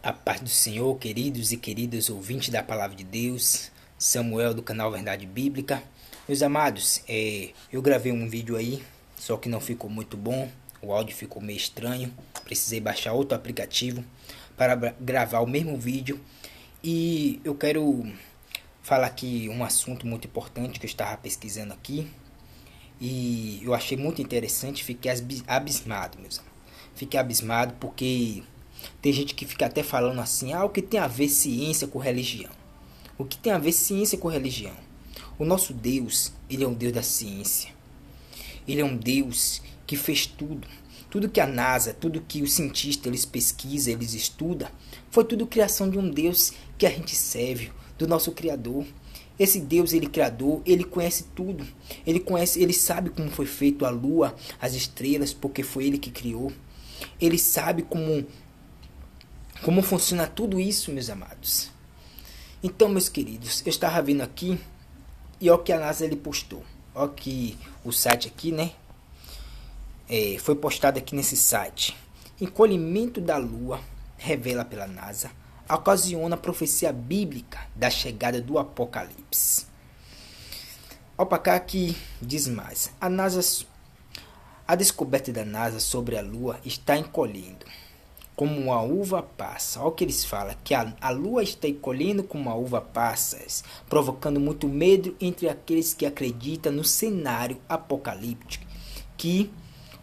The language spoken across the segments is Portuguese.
A paz do Senhor, queridos e queridas ouvintes da Palavra de Deus, Samuel do canal Verdade Bíblica. Meus amados, eu gravei um vídeo aí, só que não ficou muito bom, o áudio ficou meio estranho, precisei baixar outro aplicativo para gravar o mesmo vídeo. E eu quero falar aqui um assunto muito importante que eu estava pesquisando aqui, e eu achei muito interessante, fiquei abismado, meus amigos. Fiquei abismado porque tem gente que fica até falando assim: o que tem a ver ciência com religião? O que tem a ver ciência com religião? O nosso Deus, ele é um Deus da ciência. Ele é um Deus que fez tudo. Tudo que a NASA, tudo que os cientistas eles pesquisam, eles estudam, foi tudo criação de um Deus que a gente serve, do nosso Criador. Esse Deus, ele criador, ele conhece tudo. Ele sabe como foi feito a lua, as estrelas, porque foi ele que criou. Ele sabe como funciona tudo isso, meus amados. Então, meus queridos, eu estava vendo aqui e olha o que a NASA ele postou. Olha que o site aqui, né? Foi postado aqui nesse site. Encolhimento da Lua, revela pela NASA, ocasiona a profecia bíblica da chegada do Apocalipse. Olha para cá que diz mais. A descoberta da NASA sobre a Lua está encolhendo como uma uva passa. Olha o que eles falam, que a lua está encolhendo como uma uva passa, provocando muito medo entre aqueles que acreditam no cenário apocalíptico, que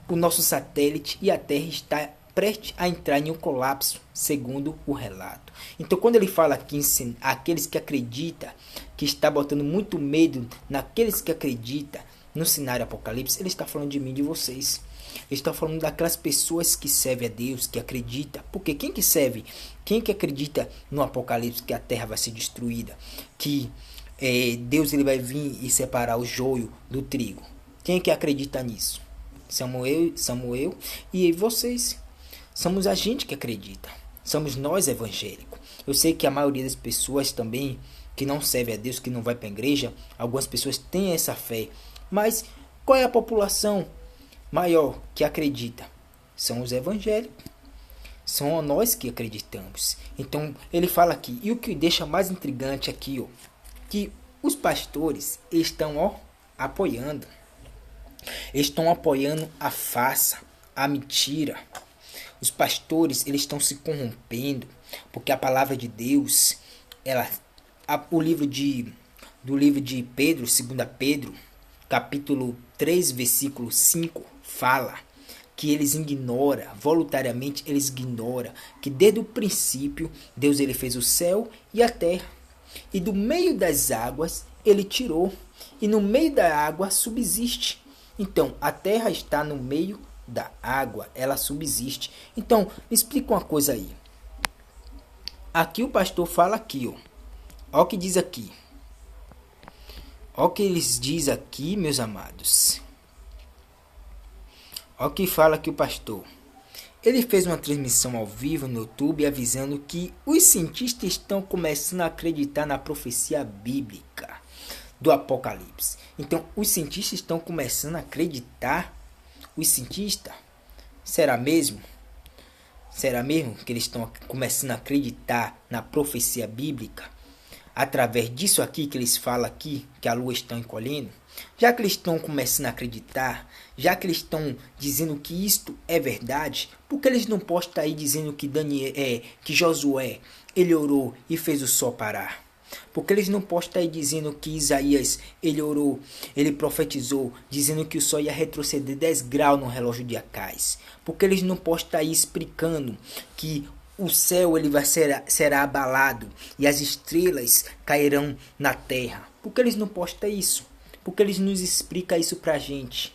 o nosso satélite e a Terra está prestes a entrar em um colapso, segundo o relato. Então, quando ele fala aqui em aqueles que acreditam, que está botando muito medo naqueles que acreditam no cenário apocalipse, ele está falando de mim e de vocês. Ele está falando daquelas pessoas que servem a Deus, que acreditam. Porque quem que serve? Quem que acredita no Apocalipse que a terra vai ser destruída? Que Deus ele vai vir e separar o joio do trigo? Quem que acredita nisso? Samuel e vocês. Somos a gente que acredita. Somos nós evangélicos. Eu sei que a maioria das pessoas também que não serve a Deus, que não vai para a igreja, algumas pessoas têm essa fé. Mas qual é a população maior que acredita? São os evangélicos. São nós que acreditamos. Então ele fala aqui, e o que deixa mais intrigante aqui, que os pastores estão apoiando. Estão apoiando a farsa, a mentira. Os pastores eles estão se corrompendo, porque a palavra de Deus, do livro de Pedro, 2 Pedro, capítulo 3, versículo 5, fala que eles ignoram, voluntariamente eles ignoram, que desde o princípio Deus ele fez o céu e a terra, e do meio das águas ele tirou, e no meio da água subsiste. Então a terra está no meio da água, ela subsiste. Então me explica uma coisa aí. Aqui o pastor fala aqui, ó o que diz aqui. Olha o que eles dizem aqui, meus amados. Olha o que fala aqui o pastor. Ele fez uma transmissão ao vivo no YouTube avisando que os cientistas estão começando a acreditar na profecia bíblica do Apocalipse. Então, os cientistas estão começando a acreditar. Os cientistas? Será mesmo? Será mesmo que eles estão começando a acreditar na profecia bíblica? Através disso aqui que eles falam aqui, que a lua está encolhendo, já que eles estão começando a acreditar, já que eles estão dizendo que isto é verdade, por que eles não podem estar aí dizendo que que Josué, ele orou e fez o sol parar? Porque eles não podem estar aí dizendo que Isaías, ele orou, ele profetizou, dizendo que o sol ia retroceder 10 graus no relógio de Acais? Porque eles não podem estar aí explicando que o céu ele será abalado e as estrelas cairão na terra? Porque eles não postam isso? Porque eles nos explicam isso pra gente?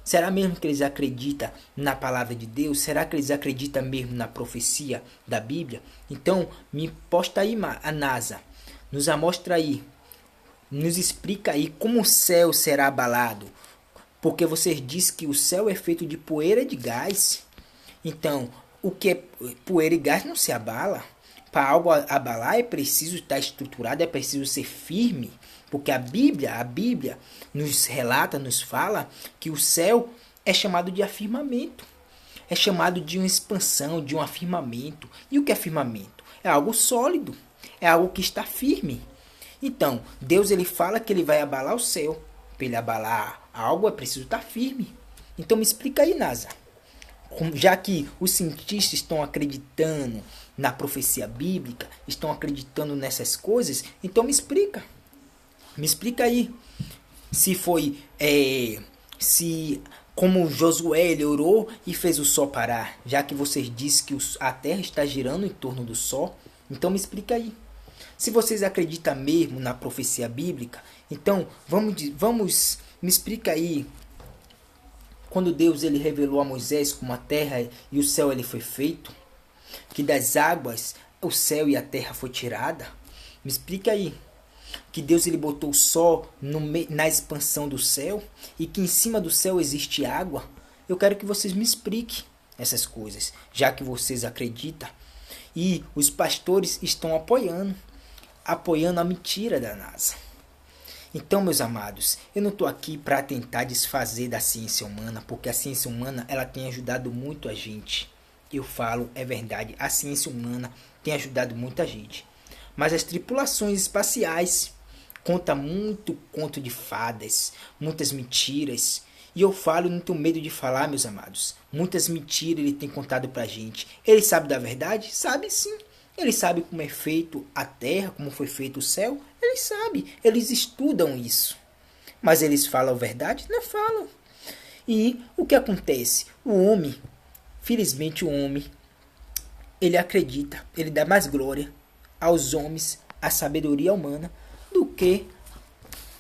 Será mesmo que eles acreditam na palavra de Deus? Será que eles acreditam mesmo na profecia da Bíblia? Então, me posta aí a NASA. Nos amostra aí. Nos explica aí como o céu será abalado. Porque vocês dizem que o céu é feito de poeira e de gás. Então, o que é poeira e gás não se abala. Para algo abalar é preciso estar estruturado, é preciso ser firme. Porque a Bíblia nos relata, nos fala que o céu é chamado de afirmamento. é chamado de uma expansão, de um afirmamento. E o que é firmamento? É algo sólido, é algo que está firme. Então, Deus ele fala que ele vai abalar o céu. Para ele abalar algo é preciso estar firme. Então me explica aí, NASA. Já que os cientistas estão acreditando na profecia bíblica, estão acreditando nessas coisas, então me explica. Me explica aí. Se foi, se como Josué ele orou e fez o sol parar, já que vocês dizem que a terra está girando em torno do sol, então me explica aí. Se vocês acreditam mesmo na profecia bíblica, então vamos me explica aí. Quando Deus ele revelou a Moisés como a terra e o céu ele foi feito, que das águas o céu e a terra foi tirada, me explica aí. Que Deus ele botou o sol na expansão do céu e que em cima do céu existe água. Eu quero que vocês me expliquem essas coisas, já que vocês acreditam. E os pastores estão apoiando a mentira da NASA. Então, meus amados, eu não estou aqui para tentar desfazer da ciência humana, porque a ciência humana ela tem ajudado muito a gente. Eu falo, é verdade, a ciência humana tem ajudado muita gente. Mas as tripulações espaciais contam muito conto de fadas, muitas mentiras. E eu falo, não tenho medo de falar, meus amados. Muitas mentiras ele tem contado pra gente. Ele sabe da verdade? Sabe sim. Ele sabe como é feito a terra, como foi feito o céu. Ele sabe. Eles estudam isso. Mas eles falam a verdade? Não falam. E o que acontece? O homem, felizmente o homem, ele acredita, ele dá mais glória aos homens, a sabedoria humana, do que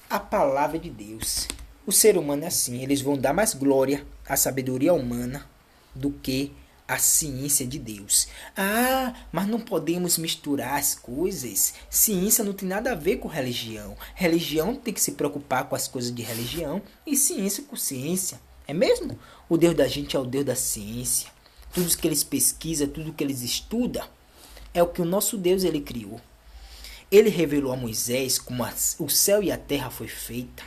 a palavra de Deus. O ser humano é assim, eles vão dar mais glória à sabedoria humana do que à ciência de Deus. Ah, mas não podemos misturar as coisas. Ciência não tem nada a ver com religião. Religião tem que se preocupar com as coisas de religião e ciência com ciência. É mesmo? O Deus da gente é o Deus da ciência. Tudo que eles pesquisam, tudo que eles estudam, é o que o nosso Deus ele criou. Ele revelou a Moisés como o céu e a terra foi feita.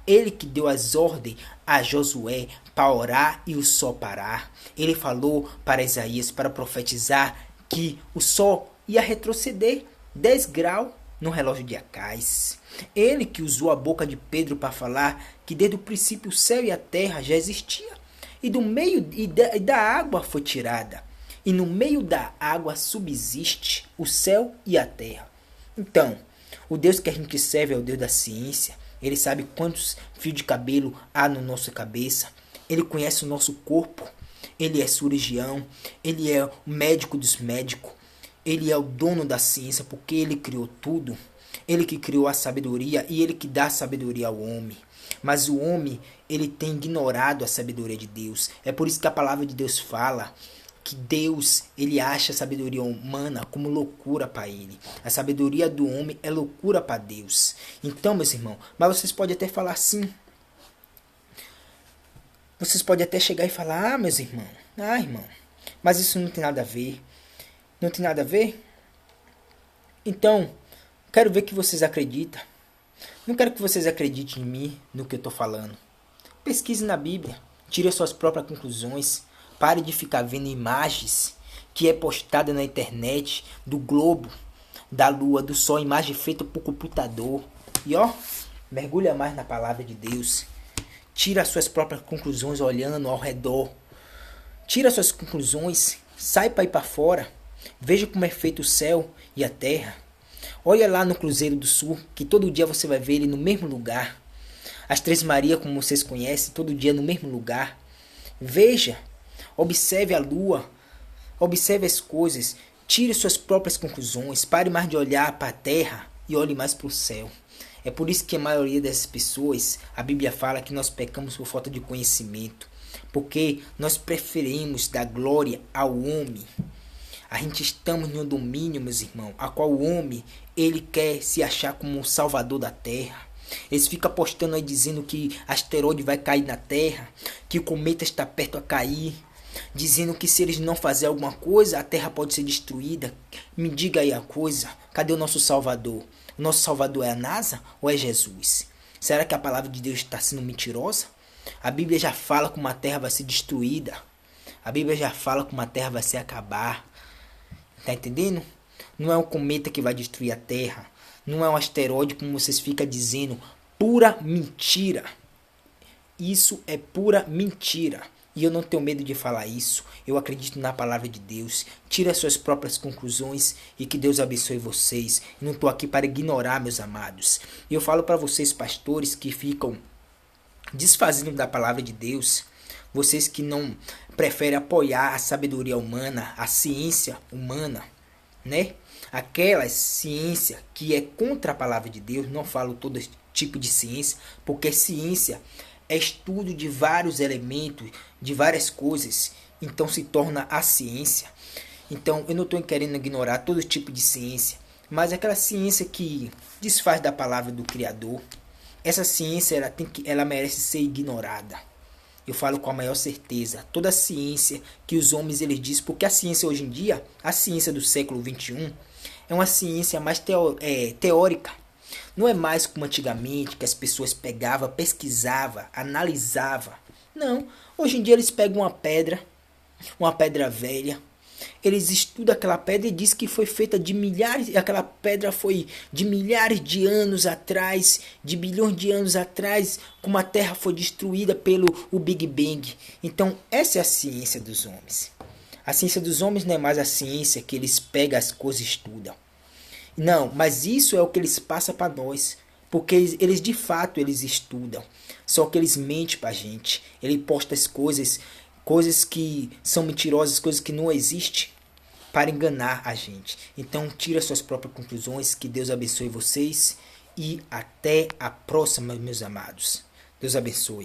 Ele que deu as ordens a Josué para orar e o sol parar. Ele falou para Isaías para profetizar que o sol ia retroceder 10 graus no relógio de Acais. Ele que usou a boca de Pedro para falar que desde o princípio o céu e a terra já existiam. E do meio da água foi tirada. E no meio da água subsiste o céu e a terra. Então, o Deus que a gente serve é o Deus da ciência. Ele sabe quantos fios de cabelo há na nossa cabeça. Ele conhece o nosso corpo. Ele é cirurgião. Ele é o médico dos médicos. Ele é o dono da ciência porque ele criou tudo. Ele que criou a sabedoria e ele que dá a sabedoria ao homem. Mas o homem, ele tem ignorado a sabedoria de Deus. É por isso que a palavra de Deus fala que Deus, ele acha a sabedoria humana como loucura para ele. A sabedoria do homem é loucura para Deus. Então, meus irmãos, mas vocês podem até falar assim. Vocês podem até chegar e falar, meus irmãos, irmão, mas isso não tem nada a ver. Não tem nada a ver? Então, quero ver que vocês acreditam. Não quero que vocês acreditem em mim, no que eu estou falando. Pesquise na Bíblia. Tire as suas próprias conclusões. Pare de ficar vendo imagens que é postada na internet do globo, da lua, do sol, imagem feita por computador. E mergulha mais na palavra de Deus. Tira as suas próprias conclusões olhando ao redor. Tira as suas conclusões. Sai para ir para fora. Veja como é feito o céu e a terra. Olha lá no Cruzeiro do Sul, que todo dia você vai ver ele no mesmo lugar. As Três Marias, como vocês conhecem, todo dia no mesmo lugar. Veja. Observe a lua, observe as coisas, tire suas próprias conclusões, pare mais de olhar para a terra e olhe mais para o céu. É por isso que a maioria das pessoas, a Bíblia fala que nós pecamos por falta de conhecimento, porque nós preferimos dar glória ao homem. A gente estamos no domínio, meus irmãos, a qual o homem, ele quer se achar como o salvador da terra. Eles ficam postando aí dizendo que asteroide vai cair na terra, que o cometa está perto a cair. Dizendo que se eles não fazerem alguma coisa, a terra pode ser destruída. Me diga aí a coisa, cadê o nosso Salvador? O nosso Salvador é a NASA ou é Jesus? Será que a palavra de Deus está sendo mentirosa? A Bíblia já fala como a terra vai ser destruída. A Bíblia já fala como a terra vai se acabar. Tá entendendo? Não é um cometa que vai destruir a terra. Não é um asteroide como vocês ficam dizendo. Pura mentira. Isso é pura mentira. E eu não tenho medo de falar isso. Eu acredito na palavra de Deus. Tire as suas próprias conclusões e que Deus abençoe vocês. Eu não estou aqui para ignorar, meus amados. E eu falo para vocês, pastores, que ficam desfazendo da palavra de Deus. Vocês que não preferem apoiar a sabedoria humana, a ciência humana, né? Aquela ciência que é contra a palavra de Deus. Não falo todo tipo de ciência, porque ciência é estudo de vários elementos, de várias coisas, então se torna a ciência. Então eu não estou querendo ignorar todo tipo de ciência, mas aquela ciência que desfaz da palavra do Criador, essa ciência ela merece ser ignorada. Eu falo com a maior certeza, toda a ciência que os homens eles dizem, porque a ciência hoje em dia, a ciência do século XXI, é uma ciência mais teórica. Não é mais como antigamente, que as pessoas pegavam, pesquisavam, analisavam. Não, hoje em dia eles pegam uma pedra velha, eles estudam aquela pedra e dizem que foi feita de milhares, aquela pedra foi de milhares de anos atrás, de bilhões de anos atrás, como a Terra foi destruída pelo o Big Bang. Então essa é a ciência dos homens. A ciência dos homens não é mais a ciência que eles pegam as coisas e estudam. Não, mas isso é o que eles passam para nós. Porque eles de fato eles estudam. Só que eles mentem para a gente. Ele posta as coisas que são mentirosas, coisas que não existem, para enganar a gente. Então tira suas próprias conclusões. Que Deus abençoe vocês. E até a próxima, meus amados. Deus abençoe.